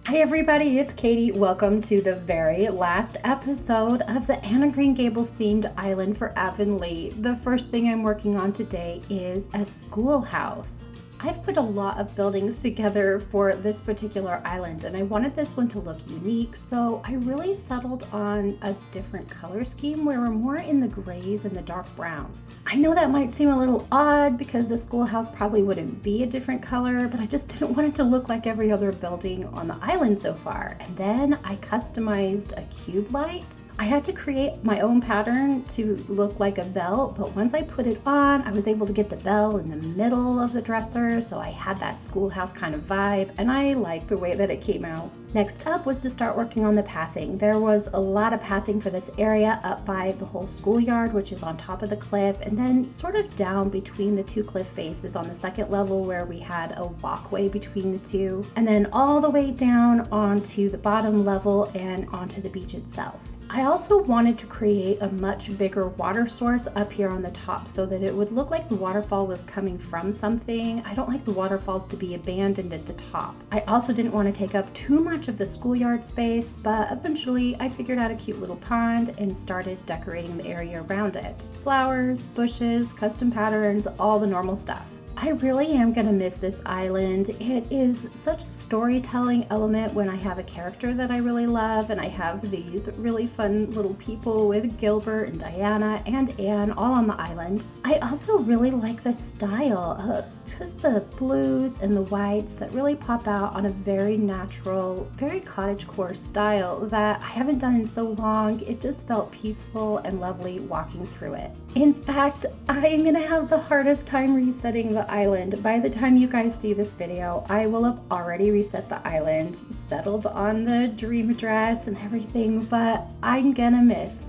Hi everybody, it's Katie. Welcome to the very last episode of the Anne of Green Gables themed island for Avonlea. The first thing I'm working on today is a schoolhouse. I've put a lot of buildings together for this particular island and I wanted this one to look unique, so I really settled on a different color scheme where we're more in the grays and the dark browns. I know that might seem a little odd because the schoolhouse probably wouldn't be a different color, but I just didn't want it to look like every other building on the island so far. And then I customized a cube light. I had to create my own pattern to look like a bell, but once I put it on, I was able to get the bell in the middle of the dresser, so I had that schoolhouse kind of vibe, and I liked the way that it came out. Next up was to start working on the pathing. There was a lot of pathing for this area up by the whole schoolyard, which is on top of the cliff, and then sort of down between the two cliff faces on the second level where we had a walkway between the two, and then all the way down onto the bottom level and onto the beach itself. I also wanted to create a much bigger water source up here on the top so that it would look like the waterfall was coming from something. I don't like the waterfalls to be abandoned at the top. I also didn't want to take up too much of the schoolyard space, but eventually I figured out a cute little pond and started decorating the area around it. Flowers, bushes, custom patterns, all the normal stuff. I really am going to miss this island. It is such a storytelling element when I have a character that I really love, and I have these really fun little people with Gilbert and Diana and Anne all on the island. I also really like the style, just the blues and the whites that really pop out on a very natural, very cottagecore style that I haven't done in so long. It just felt peaceful and lovely walking through it. In fact, I am going to have the hardest time resetting the island. By the time you guys see this video, I will have already reset the island, settled on the dream dress and everything, but I'm gonna miss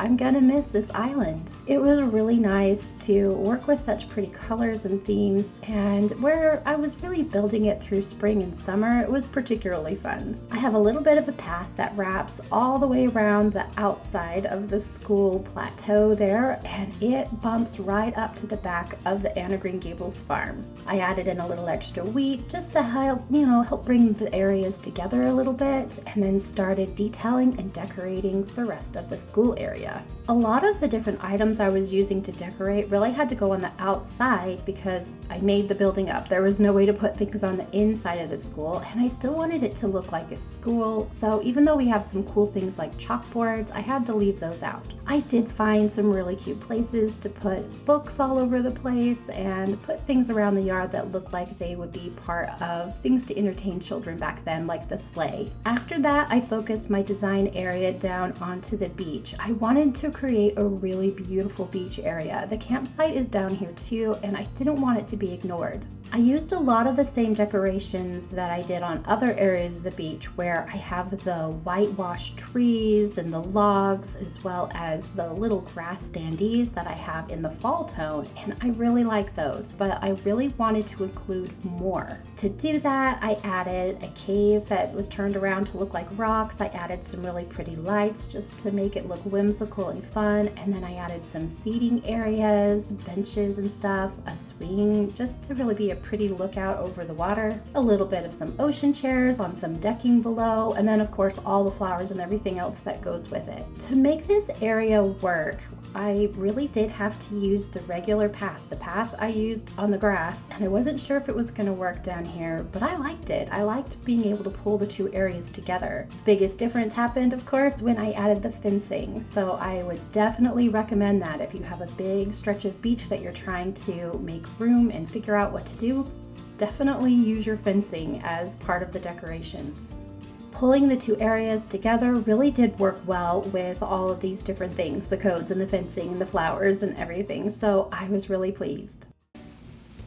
this island. It was really nice to work with such pretty colors and themes, and where I was really building it through spring and summer, it was particularly fun. I have a little bit of a path that wraps all the way around the outside of the school plateau there, and it bumps right up to the back of the Anne of Green Gables farm. I added in a little extra wheat just to help bring the areas together a little bit, and then started detailing and decorating the rest of the school area. A lot of the different items I was using to decorate really had to go on the outside because I made the building up. There was no way to put things on the inside of the school, and I still wanted it to look like a school, so even though we have some cool things like chalkboards, I had to leave those out. I did find some really cute places to put books all over the place and put things around the yard that looked like they would be part of things to entertain children back then, like the sleigh. After that, I focused my design area down onto the beach. I wanted to create a really beautiful beach area. The campsite is down here too, and I didn't want it to be ignored. I used a lot of the same decorations that I did on other areas of the beach where I have the whitewashed trees and the logs, as well as the little grass standees that I have in the fall tone, and I really like those, but I really wanted to include more. To do that, I added a cave that was turned around to look like rocks. I added some really pretty lights just to make it look whimsical and fun, and then I added some seating areas, benches and stuff, a swing, just to really be a pretty lookout over the water, a little bit of some ocean chairs on some decking below, and then of course all the flowers and everything else that goes with it. To make this area work, I really did have to use the regular path, the path I used on the grass, and I wasn't sure if it was going to work down here, but I liked it. I liked being able to pull the two areas together. Biggest difference happened, of course, when I added the fencing, so I would definitely recommend that if you have a big stretch of beach that you're trying to make room and figure out what to do. Definitely use your fencing as part of the decorations. Pulling the two areas together really did work well with all of these different things, the codes and the fencing and the flowers and everything, so I was really pleased.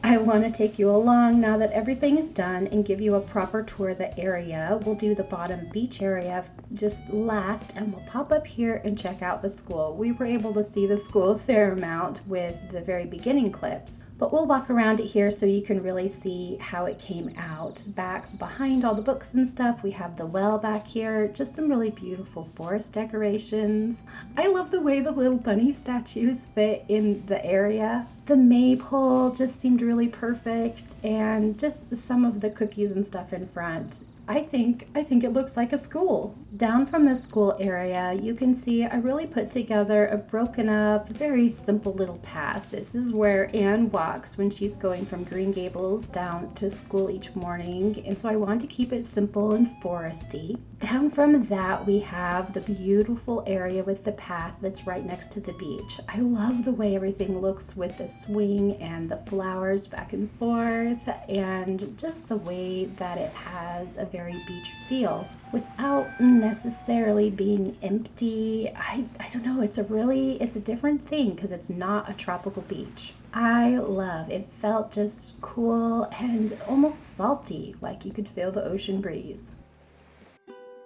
I want to take you along now that everything is done and give you a proper tour of the area. We'll do the bottom beach area just last, and we'll pop up here and check out the school. We were able to see the school a fair amount with the very beginning clips, but we'll walk around it here so you can really see how it came out. Back behind all the books and stuff, we have the well back here, just some really beautiful forest decorations. I love the way the little bunny statues fit in the area. The maypole just seemed really perfect, and just some of the cookies and stuff in front. I think it looks like a school. Down from the school area, you can see I really put together a broken up, very simple little path. This is where Anne walks when she's going from Green Gables down to school each morning, and so I want to keep it simple and foresty. Down from that, we have the beautiful area with the path that's right next to the beach. I love the way everything looks with the swing and the flowers back and forth, and just the way that it has a very beach feel without necessarily being empty. I don't know, it's a different thing because it's not a tropical beach. I love it. Felt just cool and almost salty, like you could feel the ocean breeze.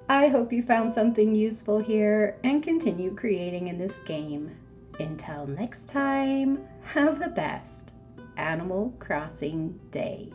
I hope you found something useful here and continue creating in this game. Until next time, have the best Animal Crossing day.